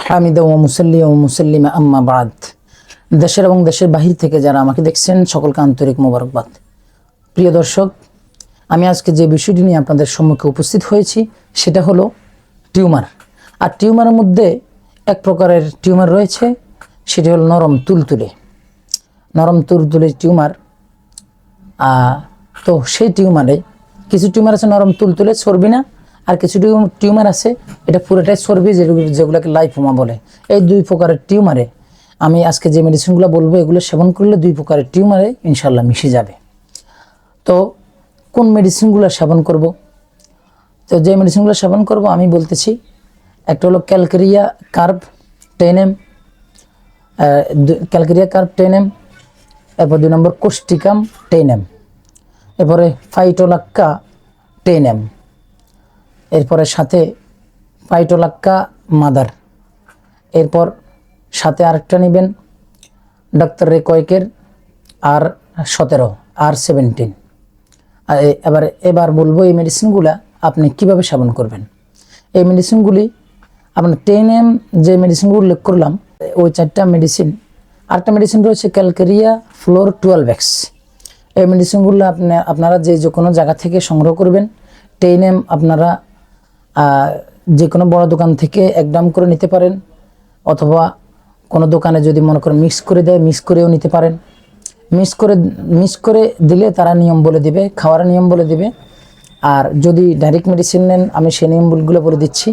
হামিদা ওয়া মুসাল্লি ওয়া মুসাল্লিমা আম্মা বাদ। দেশের এবং দেশের বাহির থেকে যারা আমাকে দেখছেন সকলকে আন্তরিক মোবারকবাদ। প্রিয় দর্শক, আমি আজকে যে বিষয়টি নিয়ে আপনাদের সম্মুখে উপস্থিত হয়েছি সেটা হলো টিউমার। আর টিউমারের মধ্যে এক প্রকারের টিউমার রয়েছে, সেটি হলো নরম তুলতুলে টিউমার। তো সেই টিউমারে কিছু টিউমার আছে নরম তুলতুলে, চর্বি না, আর কিছু টিউমার আছে এটা পুরোটাই চর্বি, যেগুলোকে লাইপোমা বলে। এই দুই প্রকারের টিউমারে আমি আজকে যে মেডিসিনগুলো বলবো এগুলো সেবন করলে দুই প্রকারের টিউমারে ইনশাল্লাহ মিশে যাবে। তো কোন মেডিসিনগুলো সেবন করব? তো যে মেডিসিনগুলো সেবন করব আমি বলতেছি, একটা হলো ক্যালকেরিয়া কার্ব 10 mg, এরপর 2 নম্বর কোস্টিকাম 10 mg, এরপরে ফাইটোলাক্কা 10 mg, এরপরে সাথে ফাইটোলাক্কা মাদার, এরপর সাথে আরেকটা নেবেন ডক্টর রেকয়েকের R17 এবার বলবো এই মেডিসিনগুলা আপনি কিভাবে সেবন করবেন। এই মেডিসিনগুলি আপনার 10 mg যে মেডিসিনগুলো উল্লেখ করলাম ওই 4টা মেডিসিন, আরেকটা মেডিসিন রয়েছে ক্যালকেরিয়া ফ্লোর 12x। এই মেডিসিনগুলো আপনারা যে কোনো জায়গা থেকে সংগ্রহ করবেন। 10 mg আপনারা যে কোনো বড় দোকান থেকে 1 গ্রাম করে নিতে পারেন, অথবা কোনো দোকানে যদি মনে করেন মিক্স করে দেয় মিক্স করেও নিতে পারেন। মিক্স করে দিলে তারা নিয়ম বলে দিবে, খাওয়ার নিয়ম বলে দিবে। আর যদি ডাইরেক্ট মেডিসিন নেন আমি সেই নিয়মগুলো বলে দিচ্ছি।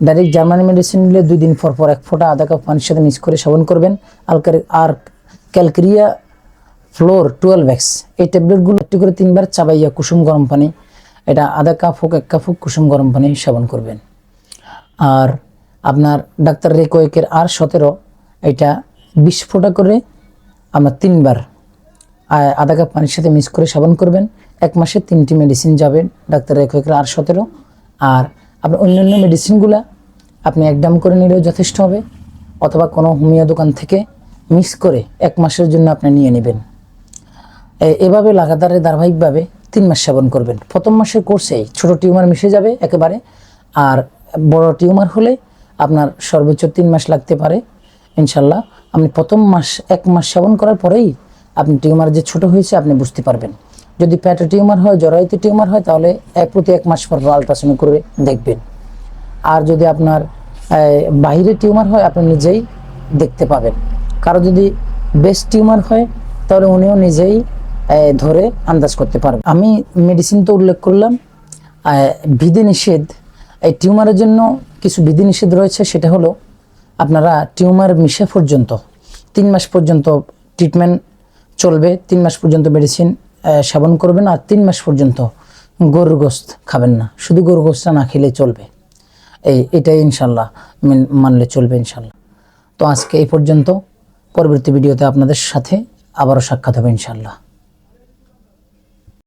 ডাইরেক্ট জার্মানি মেডিসিন নিলে 2 দিন পর 1 ফোঁটা আধা কাপ পানির সাথে মিক্স করে সেবন করবেন। আর ক্যালকেরিয়া ফ্লোর 12x এই ট্যাবলেটগুলো একটু করে 3 বার চাবাইয়া কুসুম গরম পানি, এটা আধা কাপ হোক 1 কাপ হোক কুসুম গরম পানি সেবন করবেন। আর আপনার ডাক্তার রেকয়েকের R17 এটা 20 ফোঁটা করে আমরা 3 বার আধা কাপ পানির সাথে মিক্স করে সেবন করবেন। 1 মাসে 3টি মেডিসিন যাবে ডাক্তার রেকয়েকের R17। আর আপনার অন্যান্য মেডিসিনগুলা আপনি 1 গ্রাম করে নিলেও যথেষ্ট হবে, অথবা কোনো হোমিও দোকান থেকে মিক্স করে 1 মাসের জন্য আপনি নিয়ে নেবেন। এভাবে লাগাতারে ধারাবাহিকভাবে 3 মাস সেবন করবেন। প্রথম মাসের কোর্সেই ছোট টিউমার মিশে যাবে একেবারে, আর বড় টিউমার হলে আপনার সর্বোচ্চ 3 মাস লাগতে পারে। ইনশাল্লাহ আপনি প্রথম 1 মাস সেবন করার পরেই আপনি টিউমার যে ছোট হয়েছে আপনি বুঝতে পারবেন। যদি পেটে টিউমার হয়, জরায়ুতে টিউমার হয়, তাহলে প্রতি 1 মাস পর আল্ট্রাসাউন্ড করে দেখবেন। আর যদি আপনার বাহিরে টিউমার হয় আপনি নিজেই দেখতে পাবেন। কারো যদি বেস্ট টিউমার হয় তাহলে উনিও নিজেই ধরে আন্দাজ করতে পারবেন। আমি মেডিসিন তো উল্লেখ করলাম, বিধিনিষেধ এই টিউমারের জন্য কিছু বিধিনিষেধ রয়েছে। সেটা হলো আপনারা টিউমার মিশে পর্যন্ত 3 মাস পর্যন্ত ট্রিটমেন্ট চলবে, 3 মাস পর্যন্ত মেডিসিন সেবন করবেন। আর 3 মাস পর্যন্ত গরুর গোশত খাবেন না, শুধু গরুর গোশতটা না খেলে চলবে। এটাই ইনশাল্লাহ মানলে চলবে ইনশাল্লাহ। তো আজকে এই পর্যন্ত, পরবর্তী ভিডিওতে আপনাদের সাথে আবারও সাক্ষাৎ হবে ইনশাল্লাহ।